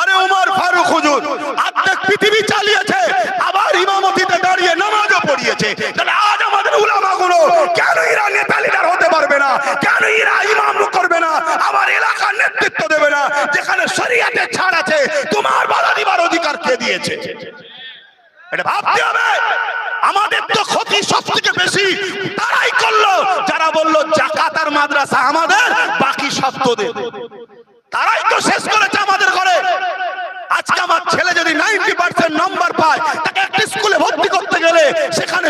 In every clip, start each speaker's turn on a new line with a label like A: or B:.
A: আরে ওমর ফারুক হুজুর অর্ধেক পৃথিবী চালিয়েছে, আবার ইমামতিতে দাঁড়িয়ে নামাজও পড়িয়েছে। তাহলে আজ আমাদের উলামাগুলো কেন এরা নেতা লিডার হতে পারবে না? কেন এরা ইমাম করবে না? আমার এলাকার নেতৃত্ব দেবে না? যেখানে শরীয়তের ছাড় আছে, তোমার বাধা দিবার অধিকার কে দিয়েছে? এটা ভাবতে হবে। আমাদের তো ক্ষতি সব থেকে বেশি তারাই করলো যারা বললো যাকাত আর মাদ্রাসা আমাদের, বাকি সব তোদের। তারাই তো শেষ করেছে আমাদের ঘরে। আজকে আমার ছেলে যদি 90% নম্বর পায়, তাকে একটা স্কুলে ভর্তি করতে গেলে সেখানে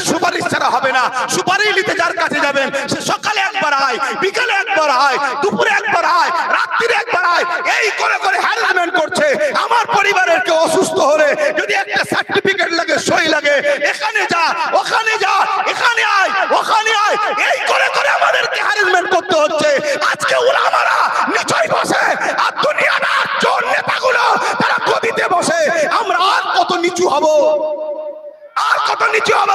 A: সুপারিশ ছাড়া হবে না। সুপারিশ নিতে যার কাছে যাবেন, সে সকালে একবার আয়, বিকালে একবার আয়, দুপুরে একবার আয়, রাত্রিরে একবার আয়, এই করে করে হ্যারাসমেন্ট করছে। আমার পরিবারের কেউ অসুস্থ হলে যদি একটা সার্টিফিকেট লাগে, সই লাগে, এখানে যা, ওখানে যা, এখানে আয়, ওখানে আয়, এই করে করে আমাদেরকে হ্যারাসমেন্ট করতে হচ্ছে। আজকে উলামারা নিচয় বসে আর দুনিয়ার চোর নেতাগুলো তারা গদিতে বসে। আমরা আর কত নিচু হব? আর কত নিচু হব?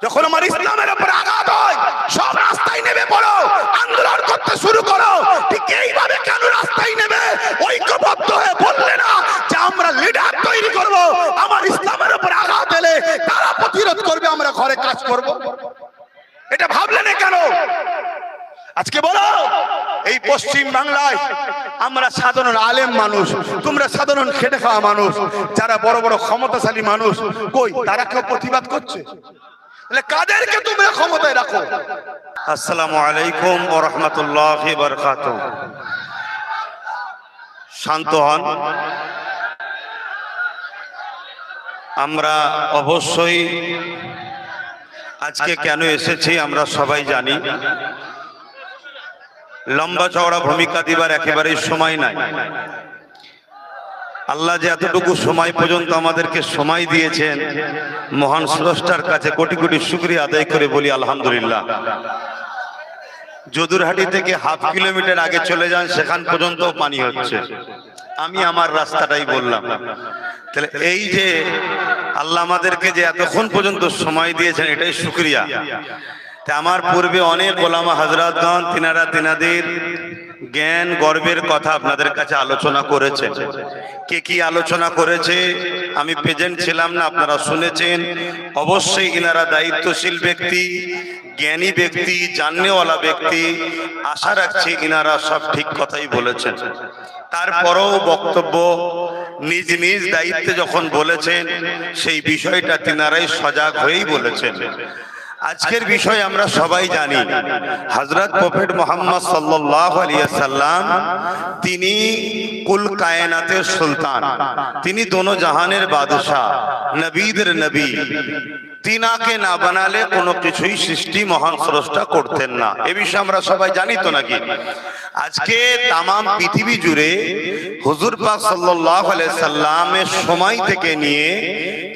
A: যখন আমার ইসলামের উপর আঘাত হয়, সব রাস্তায় নেমে পড়ো, আন্দোলন করতে শুরু করো। ঠিক এইভাবে কেন রাস্তায় নেমে ঐক্যবদ্ধ হয়ে বললে না যে আমরা লিডার তৈরি করব, আমার ইসলামের উপর আঘাত এলে তারা প্রতিরোধ করবে, আমরা ঘরে কাজ করব? এটা ভাবলে না কেন? আজকে বলো, এই পশ্চিম বাংলায় আমরা সাধারণ আলেম মানুষ, তোমরা সাধারণ খেটে খাওয়া মানুষ, যারা বড় বড় ক্ষমতাশালী মানুষ, কই তারা কেউ প্রতিবাদ করছে? তাহলে কাদেরকে তোমরা ক্ষমতায় রাখো? আসসালামু আলাইকুম ওয়া রাহমাতুল্লাহি ওয়া বারাকাতুহু। শান্ত হন। আমরা অবশ্যই আজকে কেন এসেছি আমরা সবাই জানি। লম্বা চওড়া ভূমিকা দিবার একেবারেই সময় নাই। আল্লাহ যে এতটুকু সময় পর্যন্ত আমাদেরকে সময় দিয়েছেন, মহান স্রষ্টার কাছে কোটি কোটি শুকরিয়া আদায় করে বলি আলহামদুলিল্লাহ। যদুরহাটি থেকে হাফ কিলোমিটার আগে চলে যান, সেখান পর্যন্ত পানি হচ্ছে। আমি আমার রাস্তাটাই বললাম। তাহলে এই যে আল্লাহ আমাদেরকে যে এতক্ষণ পর্যন্ত সময় দিয়েছেন, এটাই শুকরিয়া। আমার পূর্বে অনেক ওলামা হযরতগণ তিনারা তিনাদের জ্ঞান গর্বের কথা আপনাদের কাছে আলোচনা করেছে। কে কি আলোচনা করেছে আমি প্রেজেন্ট ছিলাম না, আপনারা শুনেছেন। অবশ্যই ইনারা দায়িত্বশীল ব্যক্তি, জ্ঞানী ব্যক্তি, জাননেওয়ালা ব্যক্তি। আশা রাখছি ইনারা সব ঠিক কথাই বলেছেন। তারপরেও বক্তব্য নিজ নিজ দায়িত্বে যখন বলেছেন, সেই বিষয়টা তিনারাই সজাগ হয়েই বলেছেন। আজকের বিষয় আমরা সবাই জানি, হযরত প্রফেট মুহাম্মদ সাল্লাল্লাহু আলাইহি ওয়াসাল্লাম তিনি কুল কায়নাতের সুলতান, তিনি দোনো জাহানের বাদশাহ, নবীদের নবী। তিনাকে না বানালে কোনো কিছুই সৃষ্টি মহান স্রষ্টা করতেন না। এ বিষয়ে আমরা সবাই জানি তো নাকি? আজকে তাম পৃথিবী জুড়ে হুজুর পাক সাল্লাল্লাহু আলাইহি সাল্লামের সময় থেকে নিয়ে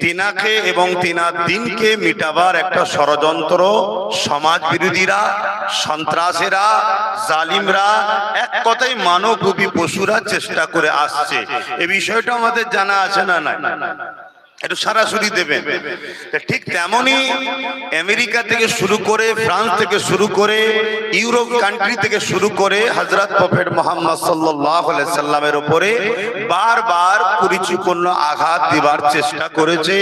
A: তিনাকে এবং তিনার দিনকে মিটাবার একটা ষড়যন্ত্র সমাজ বিরোধীরা, সন্ত্রাসীরা, জালিমরা, এক কথায় মানবরূপী পশুরা চেষ্টা করে আসছে। এই বিষয়টা আমাদের জানা আছে না? নাই, একটু সরাসরি দেবেন। ঠিক তেমনি আমেরিকা থেকে শুরু করে, ফ্রান্স থেকে শুরু করে, ইউরোপ কান্ট্রি থেকে শুরু করে হযরত প্রফেট মুহাম্মদ সাল্লাল্লাহু আলাইহি সাল্লামের উপরে বারবার কুরুচিপূর্ণ আঘাত দিবার চেষ্টা করেছে।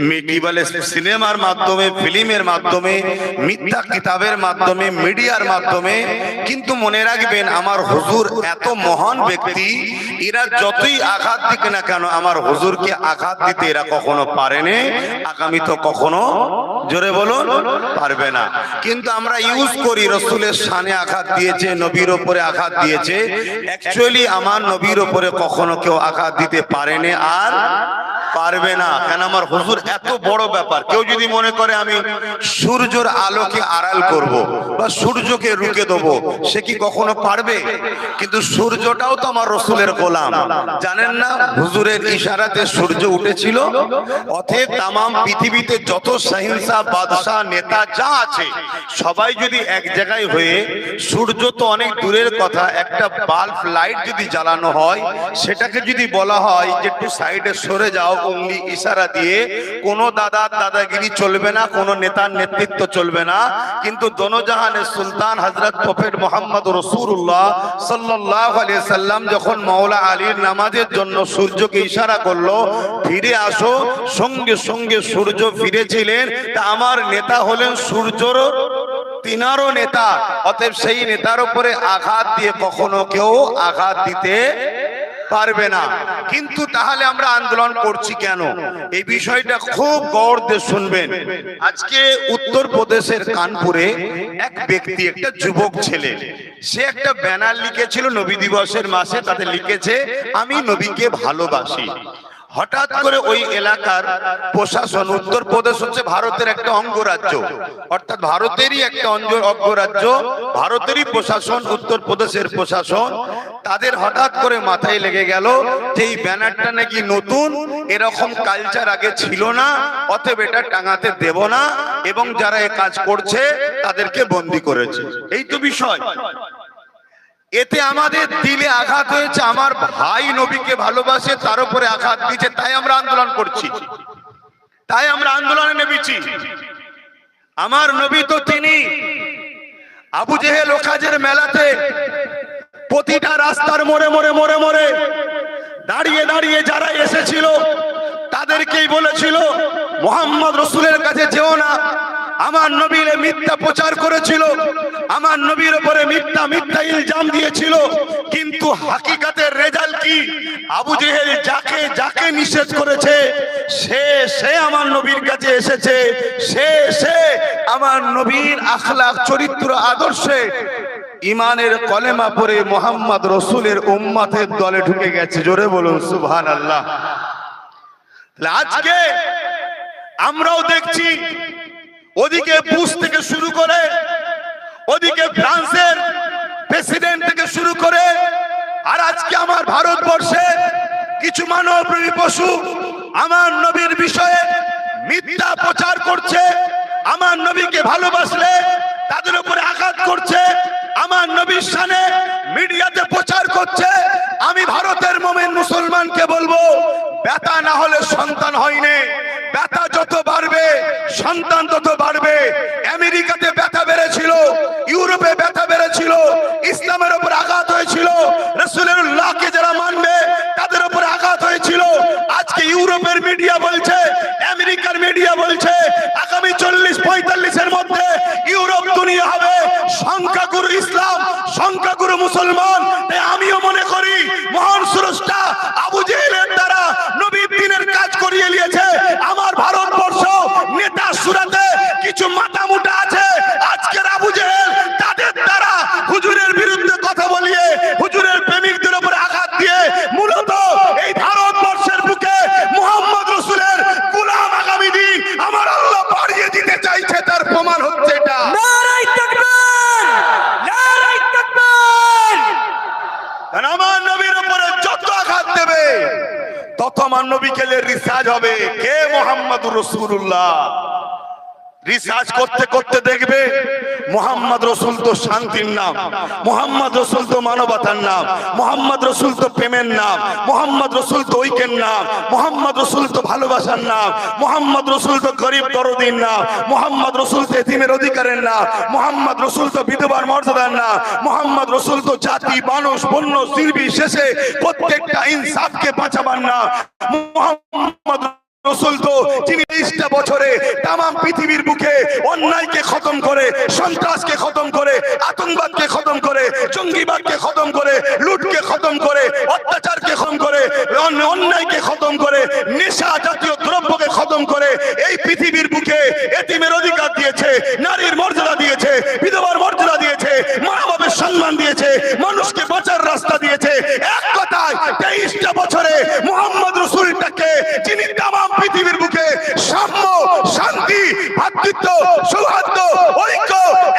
A: মেডিকেল সিনেমার মাধ্যমে, ফিল্মের মাধ্যমে, মিথ্যা কিতাবের মাধ্যমে, মিডিয়ার মাধ্যমে। কিন্তু মনে রাখবেন, আমার হুজুর এত মহান ব্যক্তি, এরা যতই আঘাত দিক না কেন, আমার হুজুরকে আঘাত দিতে এরা কখনো পারেনি, আগামী তো কখনো, জোরে বলুন, পারবে না। কিন্তু আমরা ইউজ করি রাসূলের শানে আঘাত দিয়েছে, নবীর উপরে আঘাত দিয়েছে। অ্যাকচুয়ালি আমার নবীর উপরে কখনো কেউ আঘাত দিতে পারেনি আর পারবে না। কেন? আমার হুজুর এত বড় ব্যাপার। কেউ যদি মনে করে আমি সূর্যের আলোকে আড়াল করব বা সূর্যকে রুখে দেবো, সে কি কখনো পারবে? কিন্তু সূর্যটাও তো আমার রাসূলের গোলাম, জানেন না? হুজুরের ইশারাতে সূর্য উঠেছিল। অতএব তামাম পৃথিবীতে যত সহিংসা, বাদশাহ, নেতা যা আছে, সবাই যদি এক জায়গায় হয়ে, সূর্য তো অনেক দূরের কথা, একটা বাল্ব লাইট যদি জ্বালানো হয়, সেটাকে যদি বলা হয় যে একটু সাইডে সরে যাও, উংলি ইশারা দিয়ে কোনো দাদাগিরি চলবে না, কোনো নেতার নেতৃত্ব চলবে না, কিন্তু দোনোজাহানের সুলতান হযরত প্রফেট মুহাম্মদ রাসূলুল্লাহ সাল্লাল্লাহু আলাইহি সাল্লাম যখন মাওলা আলীর নামাজের জন্য সূর্যকে ইশারা করলো ফিরে আসো, সঙ্গে সঙ্গে সূর্য ফিরেছিলেন। তা আমার নেতা হলেন সূর্যর তিনারও নেতা, অতএব সেই নেতার উপরে আঘাত দিয়ে কখনো কেউ আঘাত দিতে পারবে না। কিন্তু তাহলে আমরা আন্দোলন করছি কেন, এই বিষয়টা খুব গৌর দিয়ে শুনবেন। আজকে উত্তরপ্রদেশের কানপুরে এক ব্যক্তি, একটা যুবক ছেলে, সে একটা ব্যানার লিখেছিল নবী দিবসের মাসে, তাতে লিখেছে আমি নবীকে ভালোবাসি। হঠাৎ করে ওই এলাকার প্রশাসন, উত্তরপ্রদেশ হচ্ছে ভারতের একটা অঙ্গরাজ্য, অর্থাৎ ভারতেরই একটা অঙ্গরাজ্য, ভারতেরই প্রশাসন, উত্তরপ্রদেশের প্রশাসন, তাদের হঠাৎ করে মাথায় লেগে গেল যে এই ব্যানারটা নাকি নতুন, এরকম কালচার আগে ছিল না, অতএব এটা টাঙাতে দেব না, এবং যারা এই কাজ করছে তাদেরকে বন্দী করেছে। এই তো বিষয়। এতে আমাদের দিলে আঘাত হয়েছে, আমার ভাই নবীকে ভালোবাসে, তার উপরে আঘাত দিয়েছে, তাই আমরা আন্দোলন করছি, তাই আমরা আন্দোলনে নেমেছি। আমার নবী তো তিনি আবু জেহেল ওখাজের মেলাতে প্রতিটা রাস্তার মোড়ে মোড়ে মোড়ে মোড়ে দাঁড়িয়ে দাঁড়িয়ে যারা এসেছিল তাদেরকেই বলেছিল মুহাম্মদ রাসূলের কাছে যেও না। আমার নবীর মিথ্যা প্রচার করেছিল, আমার নবীর উপরে মিথ্যা মিথ্যা ইলজাম দিয়েছিল, কিন্তু হাকিকাতের রেজাল্ট কি? আবু জেহেল যাকে যাকে নিষেধ করেছে সে আমার নবীর কাছে এসেছে, সে আমার নবীর আখলাক চরিত্র আদর্শে ইমানের কলেমা পড়ে মুহাম্মদ রাসূলের উম্মতের দলে ঢুকে গেছে। জোরে বলুন সুবহানাল্লাহ। আজকে আমরাও দেখছি ওদিকে বুশ থেকে শুরু করে, ওদিকে ফ্রান্সের প্রেসিডেন্ট থেকে শুরু করে, আর আজকে আমার ভারতবর্ষে কিছু মানবপ্রেমী পশু আমার নবীর বিষয়ে মিথ্যা প্রচার করছে, আমার নবীকে ভালোবাসলে তাদের উপরে আঘাত করছে, আমার নবীর শানে মিডিয়াতে প্রচার করছে। আমি ভারতের মুমিন মুসলমানকে বলবো, ব্যথা না হলে সন্তান হয়নি, ব্যথা যত বাড়বে সন্তান তত বাড়বে। আমেরিকাতে ব্যথা বেড়েছিল, ইউরোপে ব্যথা বেড়েছিল, ইসলামের উপর আঘাত হয়েছিল, রাসূলুল্লাহকে যারা মানবে তাদের উপর আঘাত হয়েছিল। আজকে ইউরোপের মিডিয়া বলছে, আমেরিকার মিডিয়া বলছে আগামী 40-45 মধ্যে ইউরোপ দুনিয়া হবে সংখ্যাগুরু ইসলাম, সংখ্যাগুরু মুসলমান। তাই আমিও মনে করি মহান স্রষ্টা আবু জেহেলের দ্বারা নবীর দ্বীনের কাজ করিয়ে নিয়েছে। আমার ভারতবর্ষ নেতা সুরাতে কিছু মাথা মুটা আছে, আজকের আবু জেহেল তাদের দ্বারা হুজুরের বিরুদ্ধে কথা বলিয়ে হুজুরের প্রেমিকদের উপর আঘাত দিয়ে মূলত এই ভারতবর্ষের বুকে মুহাম্মদ রাসূলের গোলাম আগামী দিন আমার আল্লাহ বাড়িয়ে দিতে চাইছে, তার প্রমাণ হচ্ছে এটা। নারায়ে তাকবীর, নারায়ে তাকবীর। আমার নবীর উপরে যত আঘাত দেবে তত আমার নবীকে রিসার্চ হবে কে মুহাম্মদুর রাসূলুল্লাহ। রিসার্চ করতে করতে দেখবে মুহাম্মদ রাসূল তো শান্তির নাম, মুহাম্মদ রাসূল তো মানবতার নাম, মুহাম্মদ রাসূল তো প্রেমের নাম, মুহাম্মদ রাসূল তো ঐক্যের নাম, মুহাম্মদ রাসূল তো ভালোবাসার নাম, মুহাম্মদ রাসূল তো গরীব দরদীর নাম, মুহাম্মদ রাসূল তো এতিমের অধিকারের নাম, মুহাম্মদ রাসূল তো বিধবার মর্যাদার নাম, মুহাম্মদ রাসূল তো জাতি মানুষ বন্য নির্বিশেষে প্রত্যেকটা ইনসাফকে বাঁচাবার নাম, মুহাম্মদ রাসূল তো যিনি 20টা বছরে তাম পৃথিবীর বুকে অন্যায়কে খতম করে, সন্ত্রাসকে খতম করে, আতঙ্কবাদকে খতম করে, জঙ্গিবাদকে খতম করে, লুটকে খতম করে, অত্যাচারকে খতম করে, অন্যায়কে খতম করে, নেশা জাতীয় দ্রব্যকে খতম করে এই পৃথিবীর বুকে এতিমের অধিকার দিয়েছে, নারীর মর্যাদা দিয়েছে, বিধবার মর্যাদা দিয়েছে, মা বাবার সম্মান দিয়েছে, মানুষকে বাঁচার রাস্তা দিয়েছে। এক কথায় 23টা বছরে মুহাম্মদ রাসূলটাকে যিনি তাম পৃথিবীর বুকে সাম্য, শান্তি, ভ্রাতৃত্ব, সৌহার্দ্য, ঐক্য,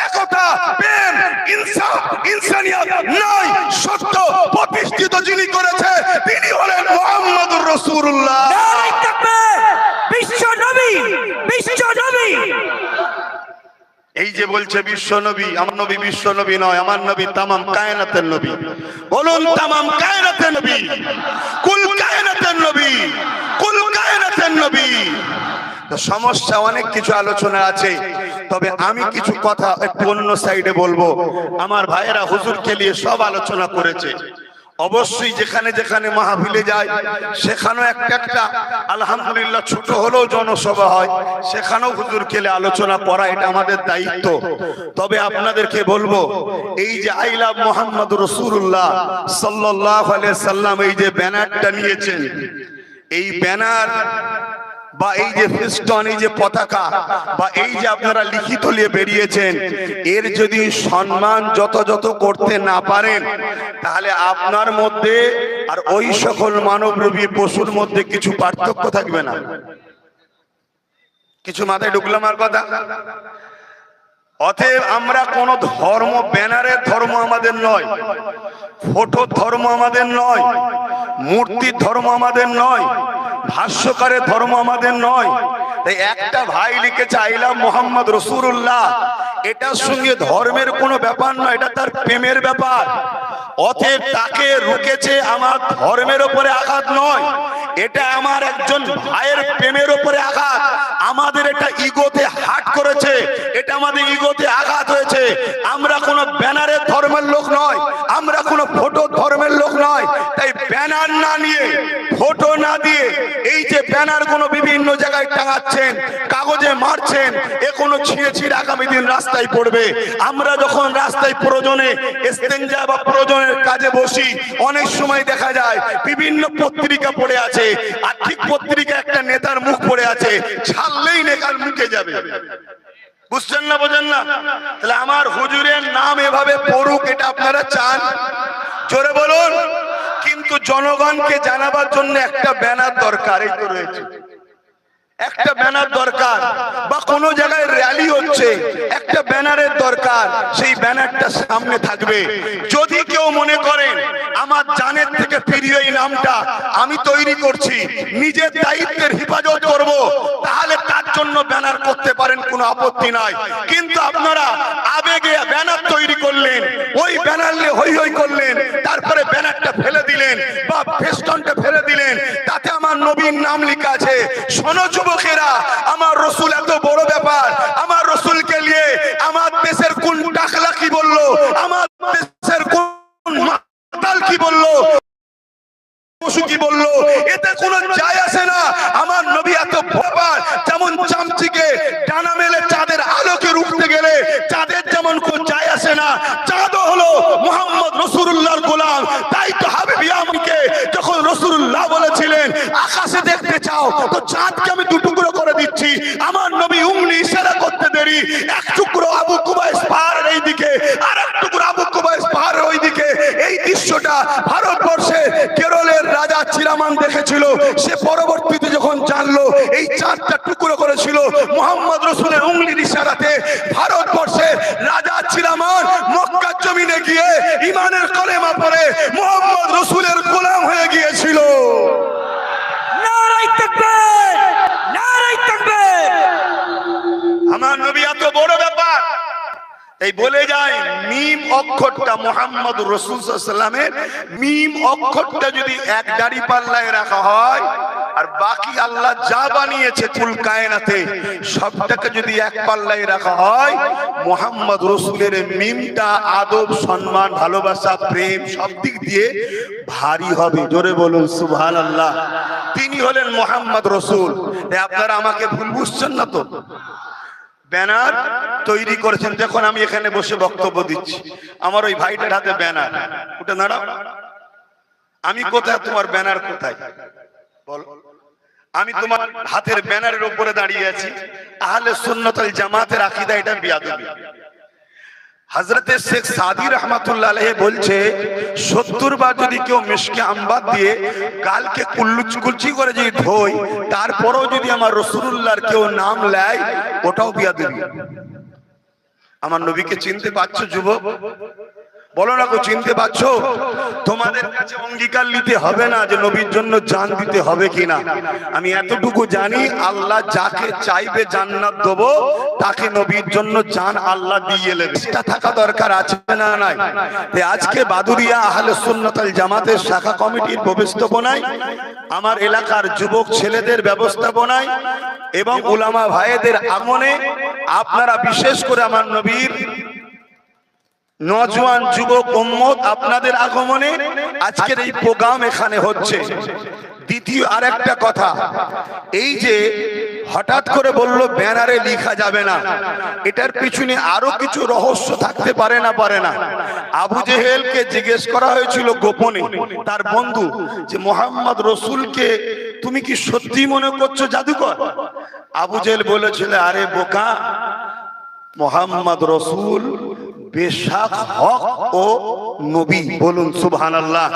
A: একতা, প্রেম, ইনসাফ, ইনসানিয়ত, ন্যায়, সত্য প্রতিষ্ঠিত যিনি করেছে তিনি হলেন মুহাম্মদুর রাসূলুল্লাহ। নারায়ে তাকবীর। বিশ্ব নবী, বিশ্ব নবী। এই যে বলছে বিশ্ব নবী, আমার নবী বিশ্ব নবী নয়, আমার নবী তামাম কায়নাতের নবী। বলুন তামাম কায়নাতের নবী, কুল কায়নাতের নবী, কুল কায়নাত
B: তো সমস্যা অনেক কিছু আলোচনা আছে, তবে আমি কিছু কথা একটু অন্য সাইডে বলবো। আমার ভাইয়েরা হুজুরকে নিয়ে সব আলোচনা করেছে। অবশ্যই যেখানে যেখানে মাহফিলে যায় সেখানেও একটা একটা আলহামদুলিল্লাহ ছোট হলেও জনসভা হয়, সেখানেও হুজুরকে নিয়ে আলোচনা করা এটা আমাদের দায়িত্ব। তবে আপনাদেরকে বলবো, এই যে আই লাভ মুহাম্মদ রাসূলুল্লাহ সাল্লাল্লাহু আলাইহি সাল্লাম এই যে ব্যানারটা নিয়েছেন, এই ব্যানার বা এই যে ফেস্টন, এই যে পতাকা বা এই যে আপনারা লিখিত নিয়ে বেরিয়েছেন, এর যদি সম্মান যত করতে না পারেন, তাহলে আপনার মধ্যে আর ওই সকল মানবরূপী পশুর মধ্যে কিছু পার্থক্য থাকবে না। কিছু মাথায় ঢুকলো আমার কথা? অতএব আমরা কোন ধর্ম, ব্যানারের ধর্ম আমাদের নয়, ফটো ধর্ম আমাদের নয়, মূর্তির ধর্ম আমাদের নয়, ভাষ্যকারের ধর্ম আমাদের নয়। তাই একটা ভাই লিখেছে আই লাভ মুহাম্মদ রাসূলুল্লাহ, এটার সঙ্গে ধর্মের কোনো ব্যাপার নয়, এটা তার প্রেমের ব্যাপার। অতএব তাকে রুকেছে আমার ধর্মের উপরে আঘাত নয়, এটা আমার একজন ভাইয়ের প্রেমের উপরে আঘাত। আমাদের এটা ইগোতে হাট করেছে, এটা আমাদের ইগোতে আঘাত হয়েছে। আমরা কোনো ব্যানারের ধর্মের লোক নয়, আমরা কোনো ফটো ধর্মের লোক নয়। তাই ব্যানার না নিয়ে, ফটো না দিয়ে, এই যে ব্যানার কোনো বিভিন্ন জায়গায় টাঙাচ্ছেন, কাগজে মারছেন, এ কোনো ছিঁড়ে আগামী দিন রাস্তায় পড়বে। আমরা যখন রাস্তায় প্রয়োজনে ইস্তেঞ্জা বা প্রয়োজনের কাজে বসি, অনেক সময় দেখা যায় বিভিন্ন পত্রিকা পড়ে আছে, আর্থিক পত্রিকা একটা নেতার মুখ পড়ে আছে, ছাড়লেই নেতার মুখে যাবে। বুঝছেন না, বোঝেন না? তাহলে আমার হুজুরের নাম এভাবে পড়ুক, এটা আপনারা চান? জোরে বলুন। কিন্তু জনগণকে জানাবার জন্য একটা ব্যানার দরকার, এই তো রয়েছে একটা ব্যানার দরকার। বা কোন জায়গায় র্যালি হচ্ছে, একটা ব্যানারের দরকার, সেই ব্যানারটা সামনে থাকবে। যদি কেউ মনে করেন আমার জানের থেকে প্রিয় এই নামটা আমি তৈরি করছি, নিজের দায়িত্বের হেফাজত করব, তাহলে তার জন্য ব্যানার করতে পারেন, কোনো আপত্তি নাই। কিন্তু আপনারা আবেগে ব্যানার তৈরি করলেন, ওই ব্যানার নিয়ে হই হই করলেন, তারপরে ব্যানারটা ফেলে দিলেন বা ফেস্টনটা ফেলে দিলেন, তাতে আমার নবীর নাম লেখা আছে। শোনো যুবকেরা, আমার রসুল এত বড় ব্যাপার, আমার রসুলকে নিয়ে আমার দেশের কোন টাকলা কি বললো, আমার দেশের কোন মাতাল কি বললো, পশু কি বললো, এতে কোনো যায় আসে না। আমার নবী এত ব্যাপার, যেমন চামচিকে ডানা মেলে চাঁদের আলোকে রুখতে গেলে চাঁদের যেমন কোনো যায় আসে না, চাঁদও হলো মুহাম্মদ রাসূলুল্লাহর গোলাম। তাই তো হাবিব ইয়ামকে যখন রাসূলুল্লাহ বলেছিলেন আকাশে দেখতে চাও তো চাঁদকে আমি দু টুকরো করে দিচ্ছি, আমার নবী উংলি ইশারা করতে দেরি, এক টুকরো আবু কুবাইস পাহাড়ের এই দিকে, আর এক টুকরো আবু কুবাইস পাহাড়ের ওই দিকে। এই দৃশ্যটা ভারতবর্ষে কেরলের রাজা চিরামান দেখেছিল। সে পরবর্তীতে যখন জানলো এই চাঁদটা টুকরো করেছিল মুহাম্মদ রাসূলের উংলির ইশারাতে, ভারতবর্ষের রাজা চিরামান মক্কার জমিনে গিয়ে ঈমানের কলেমা পড়ে মুহাম্মদ রাসূলের গোলাম হয়ে গিয়েছিল।
C: নারায়ে তাকবীর, নারায়ে তাকবীর।
B: আমার নবী এত বড় ব্যাপার, এই বলে যায় মিম অক্ষরটা মুহাম্মদ রাসূল সাল্লাল্লাহু আলাইহি ওয়াসাল্লামের মিম অক্ষরটা যদি এক দাড়ি পাল্লায় রাখা হয়, আর বাকি আল্লাহ যা বানিয়েছে কুল কায়নাতে সবটাকে যদি এক পাল্লায় রাখা হয়, মুহাম্মদ রাসূলের মিমটা আদব, সম্মান, ভালোবাসা, প্রেম সব দিক দিয়ে ভারী হবে। জোরে বলুন সুবহানাল্লাহ। তিনি হলেন মুহাম্মদ রাসূল। আপনারা আমাকে ভুল বুঝছেন না তো? ব্যানার তৈরি করেছেন, যখন আমি এখানে বসে বক্তব্য দিচ্ছি, আমার ওই ভাইটার হাতে ব্যানার, ওটা দাঁড়াও, আমি কোথায়, তোমার ব্যানার কোথায় বল? আমি তোমার হাতের ব্যানারের উপরে দাঁড়িয়ে আছি। আহলে সুন্নাত ওয়াল জামাতের আকীদা এটা বিয়াদবি। হযরতে শেখ সাদি রহমাতুল্লাহ আলাইহি বলছে 70 বার যদি কেউ মিশকে আম্বাত দিয়ে গালকে কুলচি করে যদি ধোয়, তারপরেও যদি আমার রাসূলুল্লাহর কেউ নাম নেয়, ওটাও বিয়াদবি। আমার নবীকে চিনতে পারছো যুবক? বলো না, চিনতে পারছো? তোমাদের কাছে অঙ্গীকার নিতে হবে না যে নবীর জন্য জান দিতে হবে কিনা। আমি এতটুকু জানি, আল্লাহ যাকে চাইবে জান্নাত দেবো, তাকে নবীর জন্য জান আল্লাহ দিয়ে নেবে। এটা থাকা দরকার আছে না নাই? আজকে বাদুরিয়া আহলে সুন্নাত ওয়াল জামাতের শাখা কমিটির ব্যবস্থাপনায়, আমার এলাকার যুবক ছেলেদের ব্যবস্থাপনায় এবং উলামা ভাইদের আগমনে, আপনারা বিশেষ করে আমার নবীর নওজোয়ান যুবক উম্মত আপনাদের আগমনে আজকের এই প্রোগ্রাম এখানে হচ্ছে। দ্বিতীয় আরেকটা কথা, এই যে হঠাৎ করে বললো ব্যানারে লেখা যাবে না, এটার পিছনে আরো কিছু রহস্য থাকতে পারে না। আবু জেহেলকে জিজ্ঞেস করা হয়েছিল গোপনে, তার বন্ধু, যে মোহাম্মদ রসুলকে তুমি কি সত্যি মনে করছো জাদুকর? আবু জেহেল বলেছিল, আরে বোকা, মোহাম্মদ রসুল বেশক হক ও নবী। বলুন সুবহানাল্লাহ।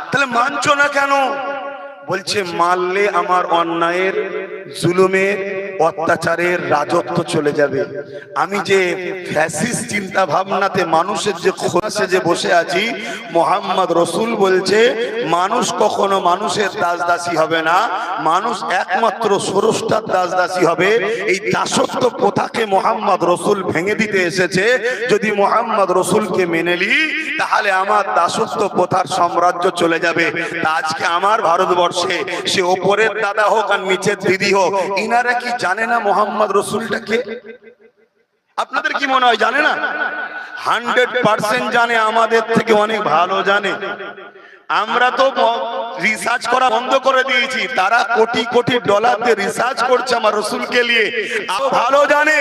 B: তাহলে মানছো না কেন? বলছে, মানলে আমার অন্যায়ের, জুলুমের, অত্যাচারের রাজত্ব চলে যাবে। আমি যে ফ্যাসিস্ট চিন্তা ভাবনাতে মানুষের যে খোলাসে যে বসে আছি, মোহাম্মদ রসুল বলছে মানুষ কখনো মানুষের দাসদাসী হবে না, মানুষ একমাত্র স্রষ্টার দাসদাসী হবে। এই দাসত্ব প্রথাকে মোহাম্মদ রসুল ভেঙে দিতে এসেছে। যদি মোহাম্মদ রসুলকে মেনে নি, তাহলে আমার দাসত্ব প্রথার সাম্রাজ্য চলে যাবে। তা আজকে আমার ভারতবর্ষে, সে ওপরের দাদা হোক আর নিচের দিদি হোক, ইনারা কি জানে না মোহাম্মদ রসুলটাকে? আপনাদের কি মনে হয় জানে না? 100% জানে, আমাদের থেকে অনেক ভালো জানে। আমরা তো রিসার্চ করা বন্ধ করে দিয়েছি, তারা কোটি কোটি ডলার দিয়ে রিসার্চ করছে আমার রসুলকে নিয়ে, আরো ভালো জানে।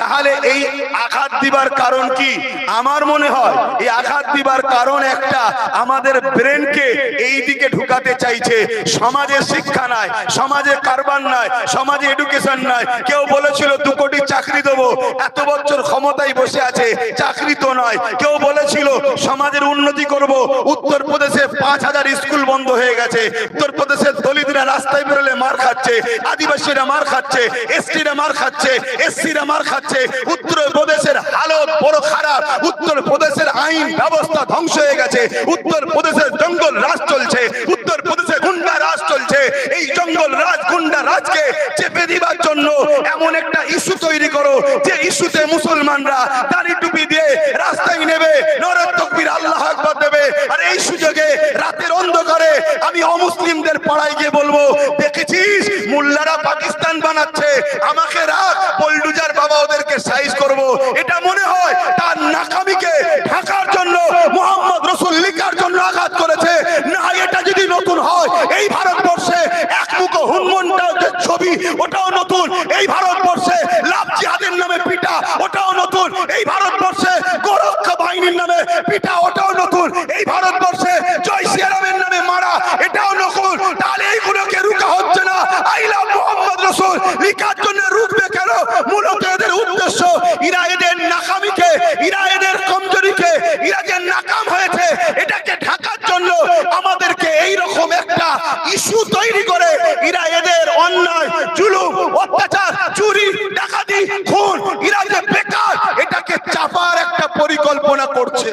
B: তাহলে এই আঘাত দিবার কারণ কি? আমার মনে হয় এই আঘাত দিবার কারণ একটা, আমাদের ব্রেনকে এই দিকে ঢুকাতে চাইছে। সমাজে শিক্ষা নাই, সমাজে কারবার নাই, সমাজে এডুকেশন নাই। কেউ বলেছিল 2 কোটি চাকরি দেবো, এত বছর ক্ষমতায় বসে আছে, চাকরি তো নয়। কেউ বলেছিল সমাজের উন্নতি করব, উত্তরপ্রদেশে 5000 স্কুল বন্ধ হয়ে গেছে। উত্তরপ্রদেশের দলিতরা রাস্তায় বেরোলে মার খাচ্ছে, আদিবাসীরা মার খাচ্ছে, এসটিরা মার খাচ্ছে, এসসিরা মার খাচ্ছে। উত্তরপ্রদেশের হালত বড় খারাপ। উত্তরপ্রদেশের আইন ব্যবস্থা ধ্বংস হয়ে গেছে। উত্তরপ্রদেশের জঙ্গল রাজ চলছে, উত্তরপ্রদেশে গুন্ডা রাজ চলছে। এই জঙ্গল রাজ, গুন্ডা রাজকে চেপে দিবার জন্য এমন একটা ইস্যু তৈরি করো, যে ইস্যুতে মুসলমানরা দাড়ি টুপি দিয়ে রাস্তায় নেবে, নারে তাকবীর, আল্লাহু আকবার দেবে। আর এই সুযোগে রাতের অন্ধকারে আমি অমুসলিমদের পাড়ায় গিয়ে বলবো, দেখেছিস মোল্লারা পাকিস্তান বানাচ্ছে, আমাকে রাখ, বুলডোজার বাবা ওদেরকে সাইজ করব। এটা মনে হয় তার নাকামিকে ঢাকার জন্য মোহাম্মদ রসুল লিখার জন্য আঘাত করেছে না? এটা যদি নতুন হয়, এই ভারতবর্ষে একমুখ হনুমানটার যে ছবি, ওটাও নতুন। এই ভারতবর্ষে লাভ জিহাদের নামে পিটা, ওটাও নতুন। এই ভারতবর্ষে গোরক্ষা বাহিনীর নামে পিটা, ওটাও নতুন। এই ভারতবর্ষে জয় শ্রীরামের নামে মারা, এটাও নতুন। তাহলে এইগুলোকে রুখা হচ্ছে না। আই লাভ মোহাম্মদ রসুল লিখার জন্য রুখবে কেন? মূলত এদের উদ্দেশ্য, এরা এদের নাকামিকে, এরা এদের কমজোরিকে, এরা যে নাকাম হয়েছে, এটাকে ঢাকার জন্য আমাদেরকে এইরকম একটা ইস্যু তৈরি করে, এরা এদের অন্যায়, জুলুম, অত্যাচার, চুরি, ডাকাতি, খুন, এরা যে বেকার, এটাকে চাপার একটা পরিকল্পনা করছে।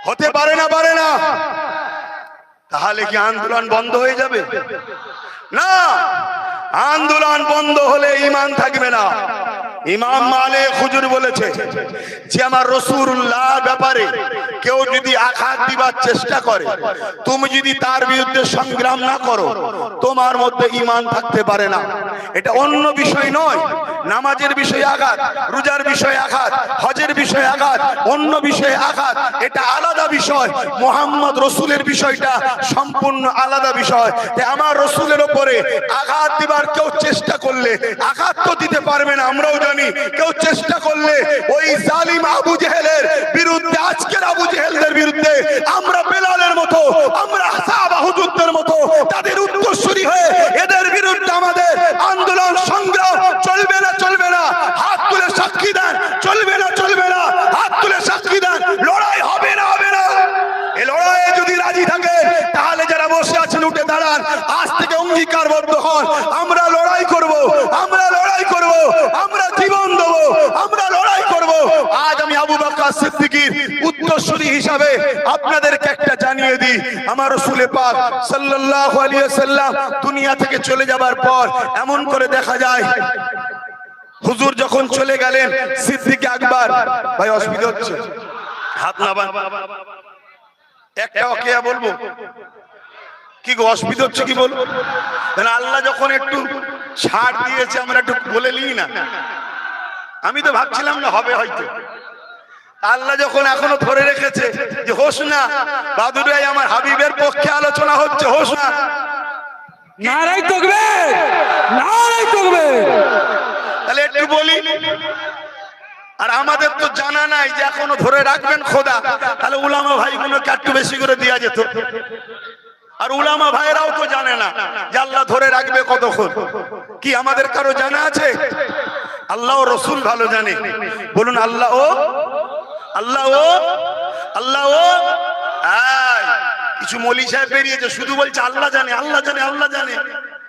B: হতে পারে না, পারে না। তাহলে কি আন্দোলন বন্ধ হয়ে যাবে? না, আন্দোলন বন্ধ হলে ঈমান থাকবে না। ইমাম মালিক হুজুর বলেছে যে আমার রাসূলুল্লাহ ব্যাপারে কেউ যদি আঘাত দিবার চেষ্টা করে, তুমি যদি তার বিরুদ্ধে সংগ্রাম না করো, তোমার মধ্যে ঈমান থাকতে পারে না। এটা অন্য বিষয় নয়। নামাজের বিষয়ে আঘাত, রোজার বিষয়ে আঘাত, হজের বিষয়ে আঘাত, অন্য বিষয়ে আঘাত, এটা আলাদা বিষয়। মুহাম্মদ রাসূলের বিষয়টা সম্পূর্ণ আলাদা বিষয়। তাই আমার রাসূলের উপরে আঘাত দিবার কেউ চেষ্টা করলে, আঘাত তো দিতে পারবে না, আমরাও জানি। কেউ চেষ্টা করলে ওই জালিম আবু জেহেলের বিরুদ্ধে, আজকের আবু জেহেলদের বিরুদ্ধে আমরা বেলালের মতো, আমরা সাহাবা হুজুরদের মতো তাদের উত্তরসূরি হয়ে এদের বিরুদ্ধে আমাদের আন্দোলন সংগ্রাম চলবে না, চলবে না। হাত তুলে সাক্ষী দেন, চলবে না, চলবে না। হাত তুলে সাক্ষী দেন, লড়াই হবে না, হবে না। এই লড়াইয়ে যদি রাজি থাকে, তাহলে যারা বসে আছেন উঠে দাঁড়ান, আজ থেকে অঙ্গীকারবদ্ধ হন, আমরা লড়াই করব, আমরা লড়াই করব, আমরা জীবন দেব, আমরা লড়াই করব। আজ আমি আবু বকর সিদ্দিকীর উত্তরসূরি হিসাবে আপনাদেরকে একটা জানিয়ে দিই, আমার রাসূল পাক সাল্লাল্লাহু আলাইহি ওয়াসাল্লাম দুনিয়া থেকে চলে যাবার পর এমন করে দেখা যায়, হুজুর যখন চলে গেলেন, সিদ্দিক আকবর, ভাই অসুবিধা হচ্ছে, হাত নামান, একটা ওয়াকিয়া বলবো কি গো, অসুবিধা হচ্ছে কি বলবো? আল্লাহ যখন একটু ছাড় দিয়েছে আমরা একটু বলে নিই না। আমি তো ভাবছিলাম না হবে হয়তো, আল্লাহ যখন এখনো ধরে রেখেছে যে হোস না বাদুরাই আমার হাবিবের পক্ষে আলোচনা হচ্ছে, হোস না,
C: নারাই তাকবীর, নারাই তাকবীর।
B: তাহলে একটু বলি। আর আমাদের তো জানা নাই যে এখনো ধরে রাখবেন খোদা, তাহলে উলামা ভাইগুলোকে একটু বেশি করে দেওয়া যেত। আর উলামা ভাইরাও তো জানে না যে আল্লাহ ধরে রাখবে কতক্ষণ, কি আমাদের কারো জানা আছে? আল্লাহ ও রসুল ভালো জানে। বলুন আল্লাহ ও আল্লাহ ও আল্লাহ ও। কিছু মৌলী সাহেব বেরিয়েছে, শুধু বলছে আল্লাহ জানে আল্লাহ জানে আল্লাহ জানে,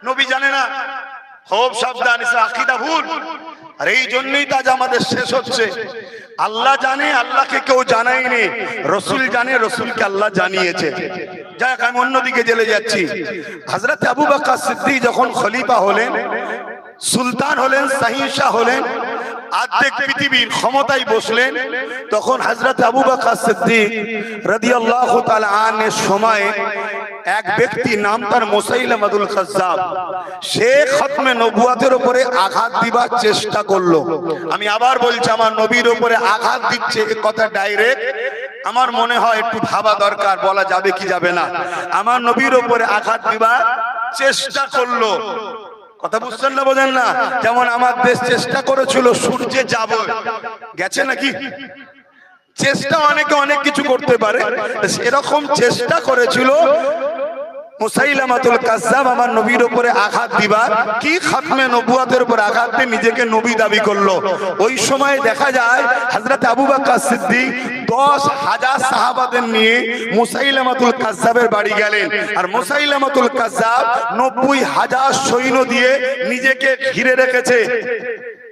B: নবী জানে না। খুব সাবধান, আকীদা ভুল। আর এই জন্যই তাজ আমাদের শেষ হচ্ছে। আল্লাহ জানে, আল্লাহকে কেউ জানায়নি, রসুল জানে, রসুলকে আল্লাহ জানিয়েছে। যাক, আমি অন্যদিকে চলে যাচ্ছি। হযরত আবু বকর সিদ্দিক যখন খলিফা হলেন, সুলতান হলেন, শাহিনশাহ হলেন, আর্ধেক পৃথিবীর ক্ষমতায় বসলেন, তখন হযরত আবু বকর সিদ্দিক রাদিয়াল্লাহু তাআলা আনহু সময় এক ব্যক্তি, নাম তার মুসাইলামাতুল কাজ্জাব, সে খতমে নবুয়তের উপরে আঘাত দিবার চেষ্টা করলো। আমি আবার বলছি, আমার নবীর উপরে আঘাত দিচ্ছে, এই কথা ডাইরেক্ট আমার মনে হয় একটু ভাবা দরকার, বলা যাবে কি যাবে না। আমার নবীর উপরে আঘাত দিবার চেষ্টা করলো, কথা বুঝছেন না, বোঝেন না? যেমন আমার দেশ চেষ্টা করেছিল সূর্যে যাব, গেছে নাকি? চেষ্টা অনেকে অনেক কিছু করতে পারে, এরকম চেষ্টা করেছিল মুসাইলামাতুল কাজ্জাব আমার নবীর উপরে আঘাত দিবার, কি খতমে নবুয়তের উপর আঘাত দিয়ে নিজেকে নবী দাবি করলো। ওই সময় দেখা যায় হযরত আবু বকর সিদ্দিক 10,000 সাহাবাদের নিয়ে মুসাইলামাতুল কাজ্জাবের বাড়ি গেলেন। আর মুসাইলামাতুল কাজ্জাব 90,000 সৈন্য দিয়ে নিজেকে ঘিরে রেখেছে।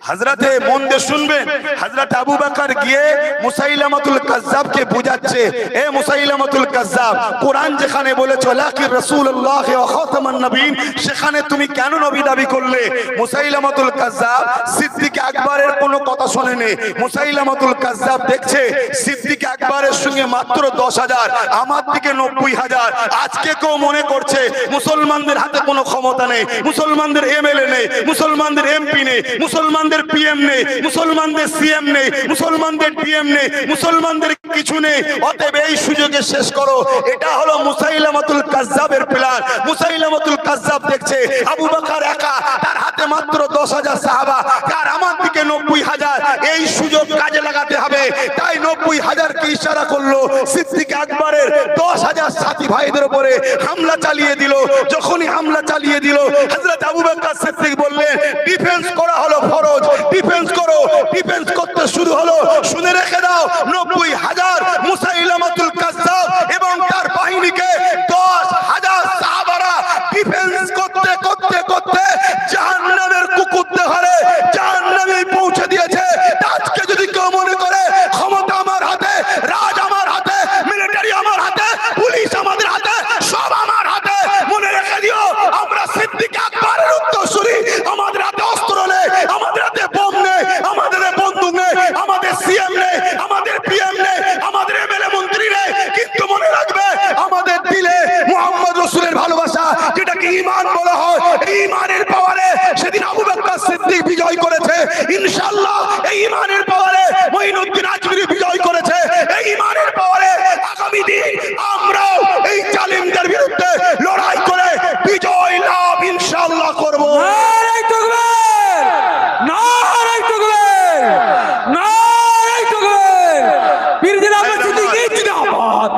B: হযরতে মন দিয়ে শুনবেন, হযরত আবু বকর গিয়ে মুসাইলামাতুল কাজ্জাবকে বুঝাচ্ছে, এ মুসাইলামাতুল কাজ্জাব, কোরআন যেখানে বলেছে লাকি রাসূলুল্লাহ ওয়া খাতামান নবীন, সেখানে তুমি কেন নবী দাবি করলে? মুসাইলামাতুল কাজ্জাব সিদ্দিক আকবরের কোনো কথা শোনেনি। মুসাইলামাতুল কাজ্জাব দেখছে সিদ্দিক আকবরের সঙ্গে মাত্র 10,000, আমার দিকে 90,000। আজকে কেউ মনে করছে মুসলমানদের হাতে কোনো ক্ষমতা নেই, মুসলমানদের এমএলএ নেই, মুসলমানদের এমপি নেই, মুসলমানদের পিএম নেই, মুসলমানদের সিএম নেই, মুসলমানদের ডিএম নেই, মুসলমানদের কিছু নেই। অতএব এই সুযোগে শেষ করো। এটা হলো মুসাইলামাতুল কাজ্জাবের প্ল্যান। মুসাইলামাতুল কাজ্জাব দেখছে আবু বকর একা, তার হাতে মাত্র 10,000 সাহাবা, আর আমার দিকে 90,000, এই সুযোগ কাজে লাগাতে হবে। তাই 90,000কে ইশারা করলো, সিদ্দিক আকবরের 10,000 সাথী ভাইদের উপরে হামলা চালিয়ে দিল। যখনই হামলা চালিয়ে দিল, হযরত আবু বকর সিদ্দিক বললেন, ডিফেন্স করা হলো ফরজ, ডিফেন্স করো। ডিফেন্স করতে শুরু হলো। শুনে রেখে দাও, 90,000 মুসাইলামাতুল কাজ্জাব এবং তার বাহিনীকে 10,000 সাহাবারা ডিফেন্স করতে করতে করতে জাহান্নামের কুকুরতে ঘরে জাহান্নামে পৌঁছে দিয়েছে। আজকে যদি কেউ মনে করে ক্ষমতা আমার হাতে, রাজ আমার হাতে, মিলিটারি আমার হাতে, পুলিশ আমাদের হাতে, সব আমার হাতে, মনে রেখে দিও আমরা সিদ্দিক আকবরের উত্তরসূরি। আমাদের হাতে অস্ত্র নেই, আমাদের হাতে বোম নেই, আমাদের বন্দুক নেই, আমাদের সিএম নেই, আমাদের পিএম নেই, আমাদের এমএলএ মন্ত্রী নেই, কিন্তু মনে রাখবে আমাদের দিলে মুহাম্মদ রাসূলের ভালোবাসা, যেটাকে ঈমান বলা হয়, এই ঈমানের পাওয়ারে সেদিন আবু বকর সিদ্দিক বিজয় করেছে। ইনশাআল্লাহ এই ঈমানের পাওয়ারে মঈনুদ্দিন আজমিরি বিজয় করেছে। এই ঈমানের পাওয়ারে আগামী দিন আমরাও এই জালিমদের বিরুদ্ধে লড়াই করে বিজয় লাভ ইনশাআল্লাহ করব।
C: নারাই তাকবীর, নারাই তাকবীর, নারাই তাকবীর। পীর জনাব সিদ্দিকী জিন্দাবাদ।